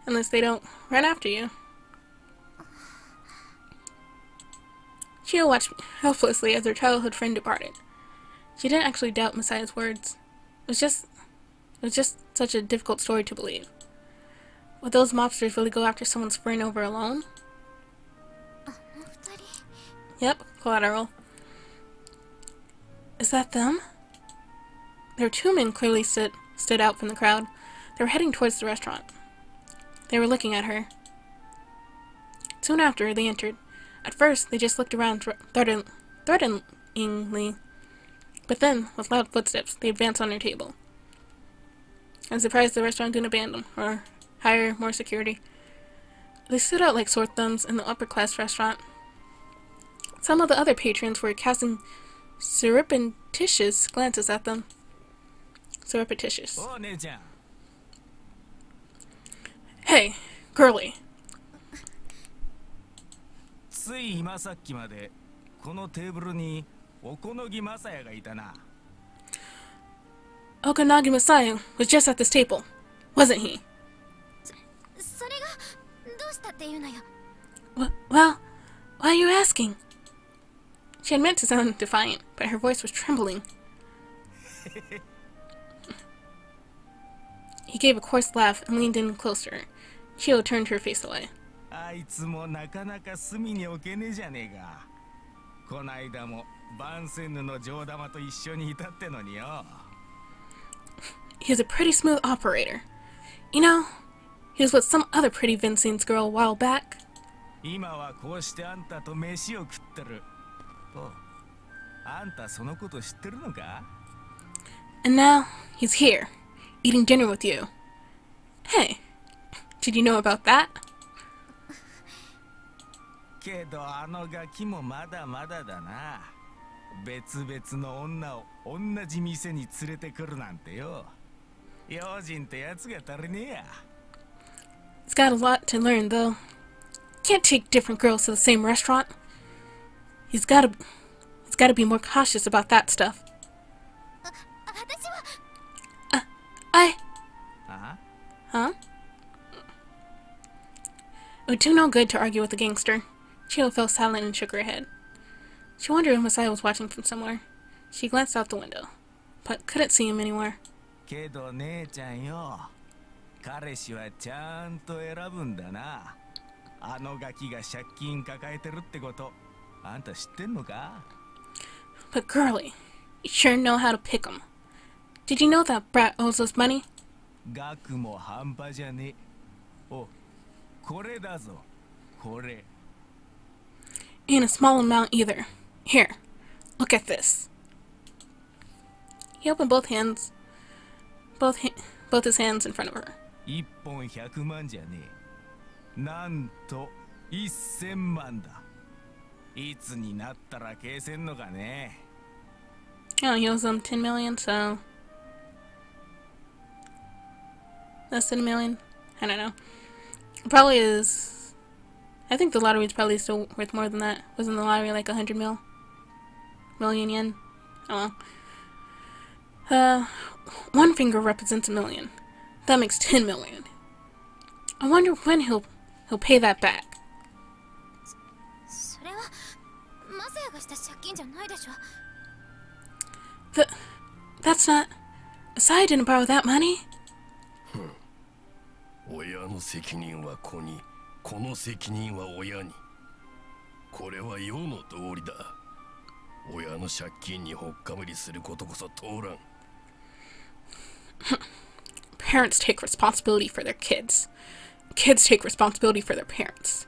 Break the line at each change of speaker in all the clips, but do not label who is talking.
Unless they don't run after you. Chio watched helplessly as her childhood friend departed. She didn't actually doubt Messiah's words. It was just such a difficult story to believe. Would those mobsters really go after someone's friend over alone? Yep, collateral. Is that them? There were two men clearly stood out from the crowd. They were heading towards the restaurant. They were looking at her. Soon after, they entered. At first, they just looked around threateningly. But then, with loud footsteps, they advanced on their table. I'm surprised the restaurant didn't abandon them, or hire more security. They stood out like sore thumbs in the upper-class restaurant. Some of the other patrons were casting surreptitious glances at them. Surreptitious. Hey, girly. Okanagi Messiah was just at this table, wasn't he? Well, why are you asking? She had meant to sound defiant, but her voice was trembling. He gave a coarse laugh and leaned in closer. Chio turned her face away. He was a pretty smooth operator. You know, he was with some other pretty Vincent's girl a while back. And now, he's here, eating dinner with you. Hey, did you know about that? He's got a lot to learn, though. Can't take different girls to the same restaurant. He's gotta be more cautious about that stuff. Huh? It would do no good to argue with a gangster. Chio fell silent and shook her head. She wondered if Messiah was watching from somewhere. She glanced out the window, but couldn't see him anywhere. But girly, you sure know how to pick 'em. Did you know that brat owes us money? Ain't a small amount either. Here, look at this. He opened both his hands in front of her. Oh, he owes them 10 million, so less than a million? I don't know. It probably is. I think the lottery is probably still worth more than that. Wasn't the lottery like 100 million yen? Oh well. One finger represents a million. That makes 10 million. I wonder when he'll pay that back. That's not... Messiah didn't borrow that money. Parents take responsibility for their kids. Kids take responsibility for their parents.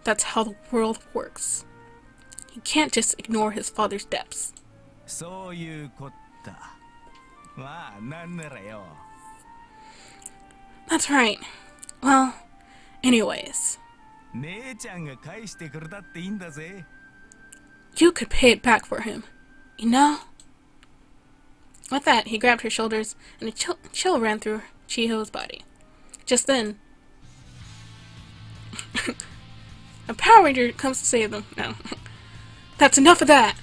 That's how the world works. He can't just ignore his father's debts. That's right. Well, anyways. You could pay it back for him, you know? With that, he grabbed her shoulders, and a chill ran through Chiho's body. Just then, a Power Ranger comes to save them. No. That's enough of that!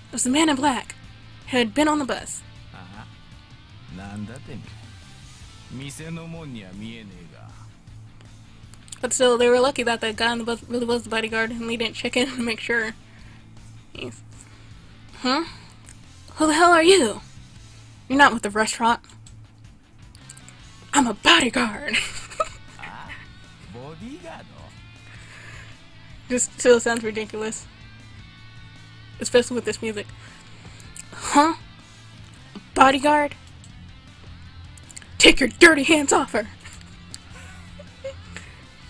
It was the man in black who had been on the bus. But still, they were lucky that that guy really was the bodyguard, and they didn't check in to make sure. Jeez. Huh? Who the hell are you? You're not with the restaurant. I'm a bodyguard. Just still sounds ridiculous. Especially with this music. Huh? Bodyguard? Take your dirty hands off her!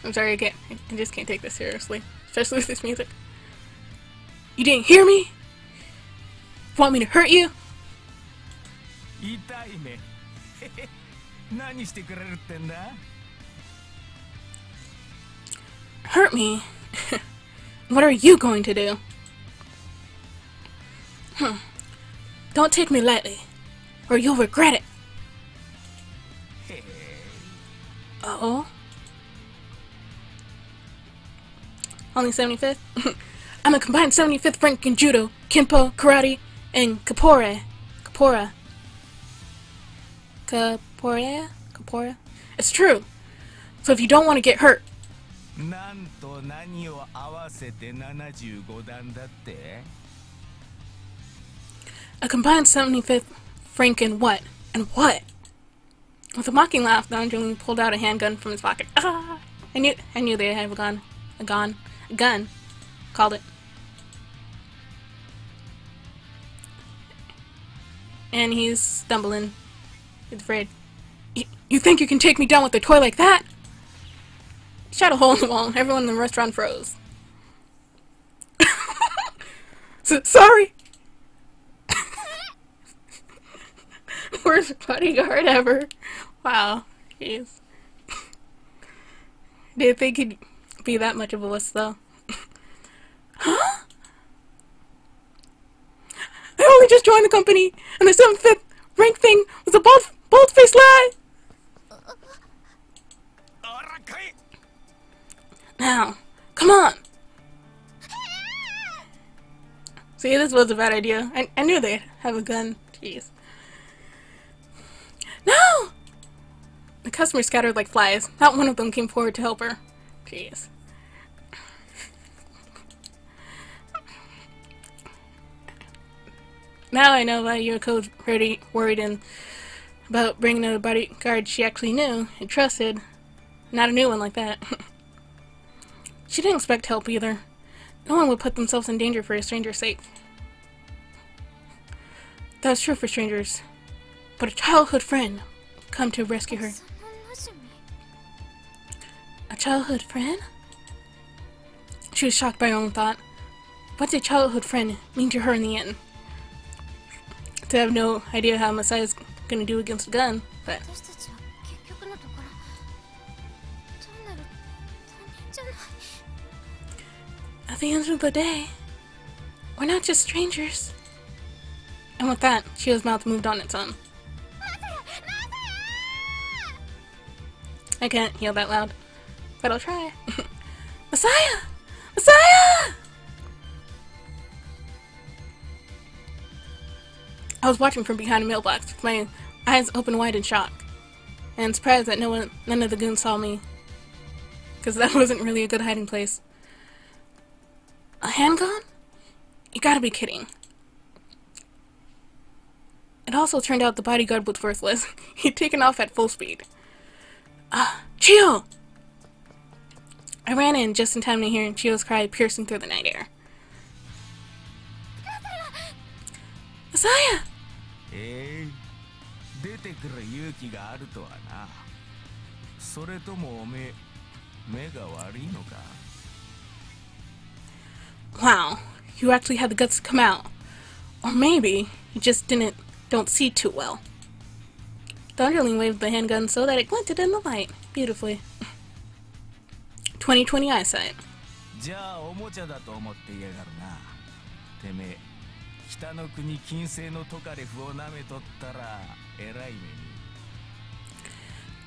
I'm sorry, I just can't take this seriously. Especially with this music. You didn't hear me? Want me to hurt you? Hurt me? What are you going to do? Don't take me lightly, or you'll regret it. Uh-oh. Only 75th? I'm a combined 75th rank in Judo, Kenpo, Karate, and Capoeira. Capoeira? It's true. So if you don't want to get hurt. A combined 75th rank in what? And what? With a mocking laugh, Don Julian pulled out a handgun from his pocket. Ah! I knew they had a gun. A gun. Called it. And he's stumbling. He's afraid. You think you can take me down with a toy like that? He shot a hole in the wall. Everyone in the restaurant froze. Sorry! Worst bodyguard ever. Wow. Jeez. Didn't think he'd be that much of a wuss, though. Huh? I only just joined the company, and the 75th rank thing was a bold-faced lie! Now, come on! See, this was a bad idea. I knew they'd have a gun. Jeez. No! The customers scattered like flies. Not one of them came forward to help her. Jeez. Now I know why Yoko's pretty worried about bringing a bodyguard she actually knew and trusted. Not a new one like that. She didn't expect help either. No one would put themselves in danger for a stranger's sake. That was true for strangers. But a childhood friend come to rescue her. A childhood friend? She was shocked by her own thought. What did childhood friend mean to her in the end? To have no idea how Masai's gonna do against a gun, but... At the end of the day, we're not just strangers. And with that, Shio's mouth moved on its own. I can't yell that loud, but I'll try. Messiah! Messiah! I was watching from behind a mailbox with my eyes open wide in shock, and surprised that none of the goons saw me, because that wasn't really a good hiding place. A handgun? You gotta be kidding. It also turned out the bodyguard was worthless. He'd taken off at full speed. Chio! I ran in just in time to hear Chio's cry piercing through the night air. Messiah! Wow, you actually had the guts to come out. Or maybe you just don't see too well. The underling waved the handgun so that it glinted in the light beautifully. 20/20 eyesight.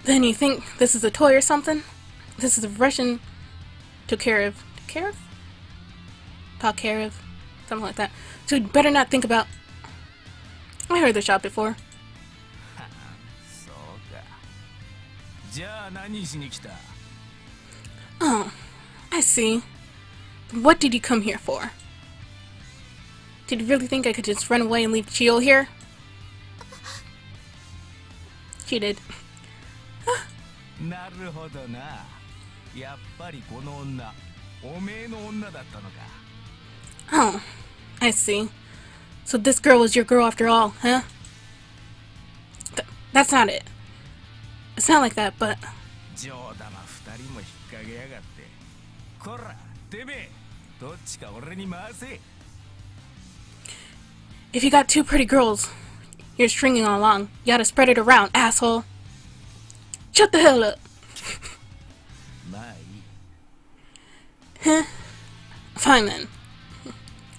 Then you think this is a toy or something? This is a Russian Tokarev. Tokarev? Something like that. So you'd better not think about... I heard the shot before. Oh, I see. What did you come here for? Did you really think I could just run away and leave Chio here? She did. Oh, I see. So this girl was your girl after all, huh? That's not it. It's not like that, but... If you got two pretty girls you're stringing along, you gotta spread it around, asshole. Shut the hell up. Huh? Fine then.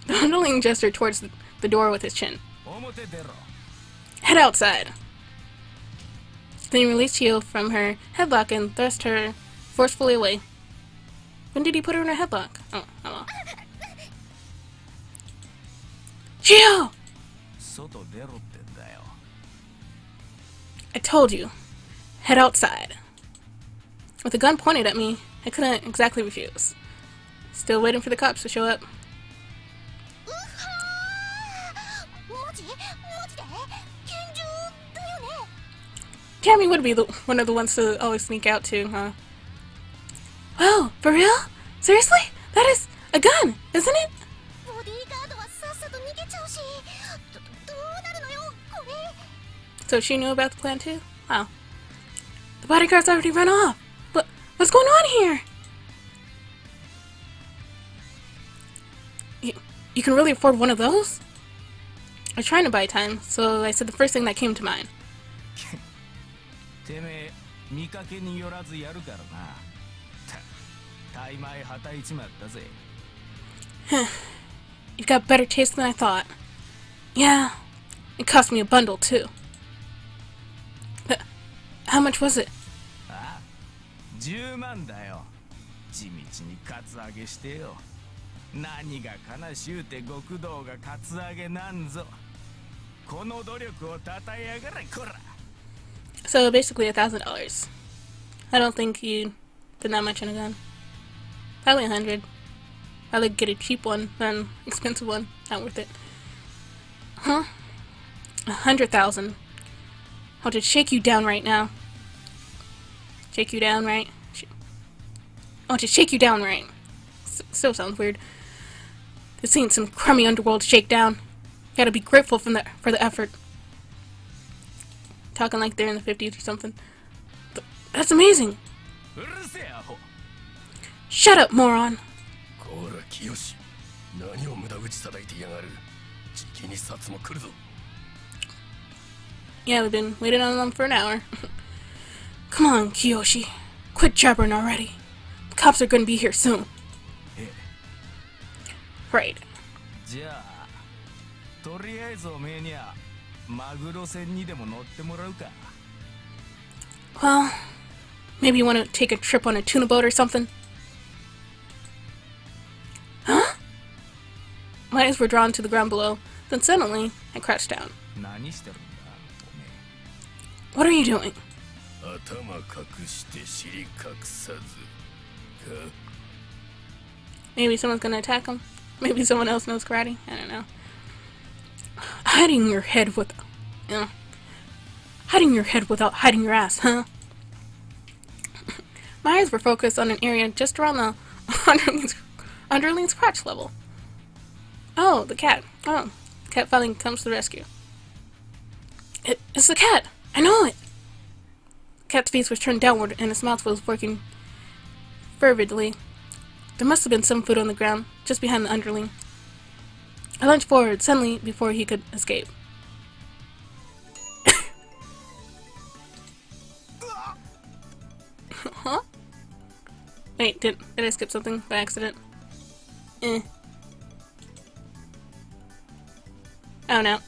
The underling gestured towards the door with his chin. Head outside. Then he released Chio from her headlock and thrust her forcefully away. When did he put her in her headlock? Oh, hello. Chio! I told you. Head outside. With a gun pointed at me, I couldn't exactly refuse. Still waiting for the cops to show up. Cammy would be one of the ones to always sneak out to, huh? Wow, for real? Seriously? That is a gun, isn't it? So she knew about the plan too? Wow. The bodyguard's already run off. What's going on here? You can really afford one of those? I was trying to buy time, so I said the first thing that came to mind. You've got better taste than I thought. Yeah, it cost me a bundle too. How much was it?
10万だよ。地道にカツアゲしてよ。何が悲しゅうて極道がカツアゲなんぞ。この努力をたたえやがれこら。
So basically $1,000. I don't think you did that much in a gun. Probably 100. I'd like get a cheap one than an expensive one. Not worth it. Huh? 100,000. I'll just shake you down right now. Shake you down right. I'll just shake you down right. Still sounds weird. This ain't some crummy underworld shakedown. You gotta be grateful for the effort. Talking like they're in the 50s or something. That's amazing. Shut up, moron. Yeah, we've been waiting on them for an hour. Come on, Kiyoshi. Quit jabbering already. The cops are gonna be here soon. Right. Well, maybe you want to take a trip on a tuna boat or something? Huh? My eyes were drawn to the ground below. Then suddenly, I crouched down. What are you doing? Maybe someone's gonna attack him? Maybe someone else knows karate? I don't know. Hiding your head with... hiding your head without hiding your ass, huh? My eyes were focused on an area just around the underling's crotch level. Oh, the cat. Oh, the cat finally comes to the rescue. It's the cat! I know it! The cat's face was turned downward and his mouth was working fervidly. There must have been some food on the ground, just behind the underling. I lunged forward suddenly before he could escape. Huh? Wait, did I skip something by accident? Oh no.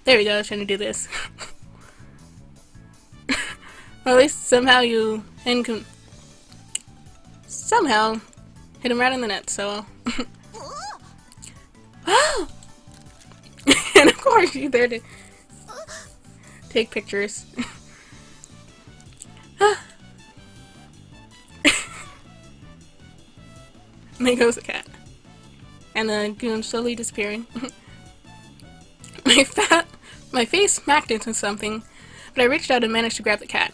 There we go, I was trying to do this. Or at least somehow you somehow hit him right in the net, so... Wow! And of course you're there to... take pictures. Ah. And there goes the cat. And the goon slowly disappearing. My face smacked into something, but I reached out and managed to grab the cat.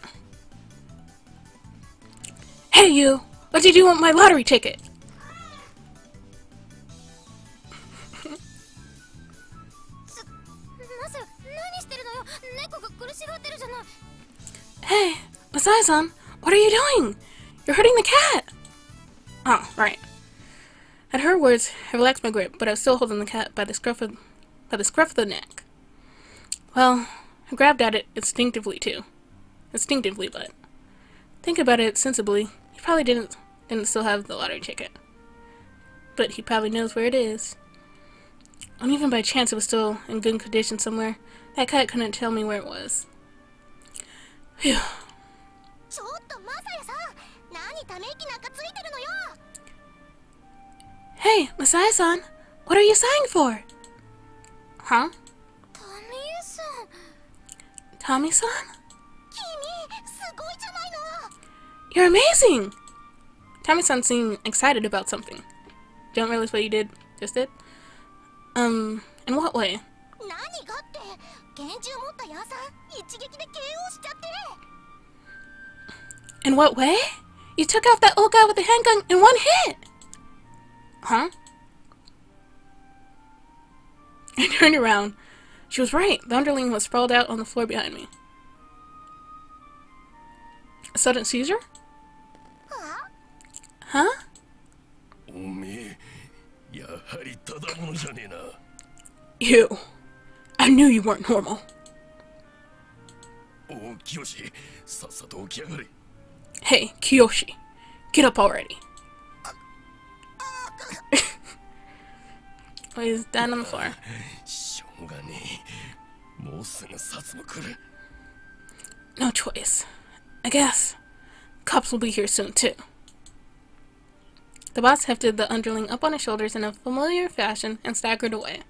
Hey you! What'd you do with my lottery ticket? Hey, Masai-san, what are you doing? You're hurting the cat! Oh, right. At her words, I relaxed my grip, but I was still holding the cat by the scruff of the neck. Well, I grabbed at it instinctively too. Instinctively, but think about it sensibly. He probably didn't still have the lottery ticket. But he probably knows where it is. And even by chance it was still in good condition somewhere, that cat couldn't tell me where it was. Phew. Hey, Masai-san, what are you sighing for? Huh? Tommy-san? You're amazing! Tommy-san seemed excited about something. Don't realize what you just did? In what way? In what way? You took out that old guy with the handgun in one hit! Huh? I turned around. She was right. The underling was sprawled out on the floor behind me. A sudden seizure? Huh? You. I knew you weren't normal. Hey, Kiyoshi. Get up already. Oh, he's down on the floor. No choice. I guess. Cops will be here soon, too. The boss hefted the underling up on his shoulders in a familiar fashion and staggered away.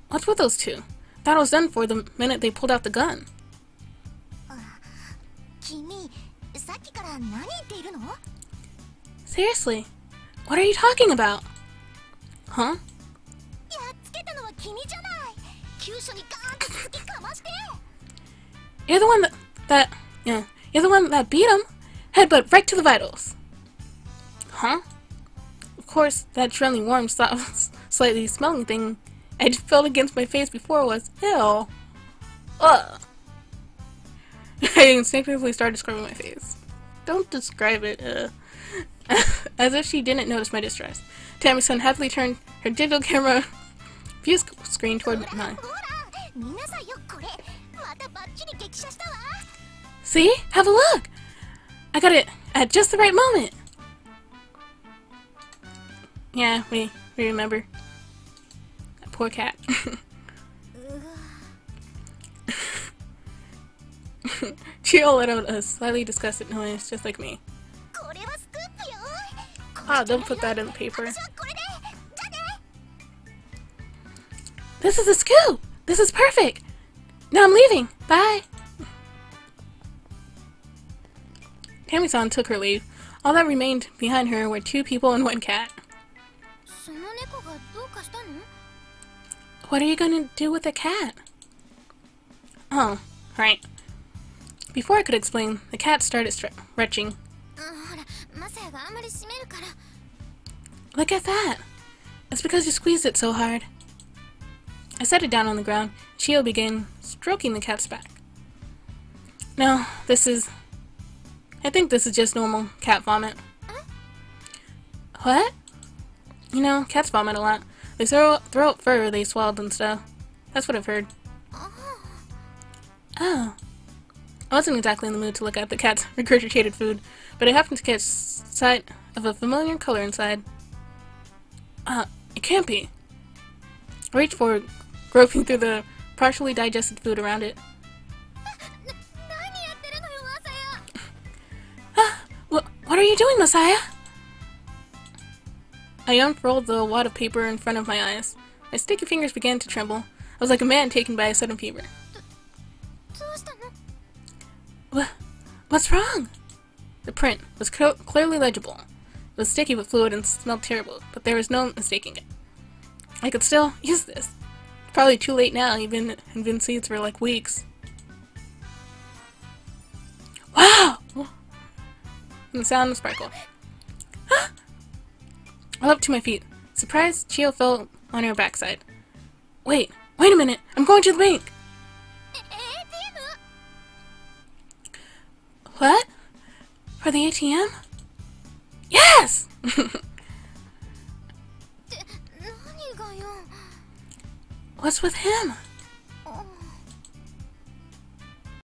What's with those two? Thought I was done for the minute they pulled out the gun. Seriously? What are you talking about? Huh? You're the one you're the one that beat him. Headbutt right to the vitals. Huh? Of course, that friendly warm, slightly smelling thing I just felt against my face before was ew. Ugh. I instinctively started scrubbing my face. Don't describe it, As if she didn't notice my distress, Tammy-san happily turned her digital camera view screen toward mine. See? Have a look! I got it at just the right moment! Yeah, we remember. That poor cat. Chio let out a slightly disgusted noise, just like me. Ah, don't put that in the paper. This is a scoop! This is perfect! Now I'm leaving! Bye! Tammy-san took her leave. All that remained behind her were 2 people and 1 cat. What are you gonna do with the cat? Oh, right. Before I could explain, the cat started retching. Look at that! It's because you squeezed it so hard. I set it down on the ground. Chio began stroking the cat's back. No, I think this is just normal cat vomit. What? You know, cats vomit a lot. They throw out fur they swallowed and stuff. That's what I've heard. Oh. I wasn't exactly in the mood to look at the cat's regurgitated food, but I happened to catch sight of a familiar color inside. It can't be. I reached forward, groping through the partially digested food around it. What are you doing, Messiah? I unfurled the wad of paper in front of my eyes. My sticky fingers began to tremble. was like a man taken by a sudden fever. What's wrong? The print was clearly legible. It was sticky with fluid and smelled terrible, but there was no mistaking it. I could still use this. It's probably too late now, even been seeds for like weeks. Wow! And the sound of sparkle. I leapt to my feet. Surprised, Chio fell on her backside. Wait a minute! I'm going to the bank! What? For the ATM? Yes! What's with him?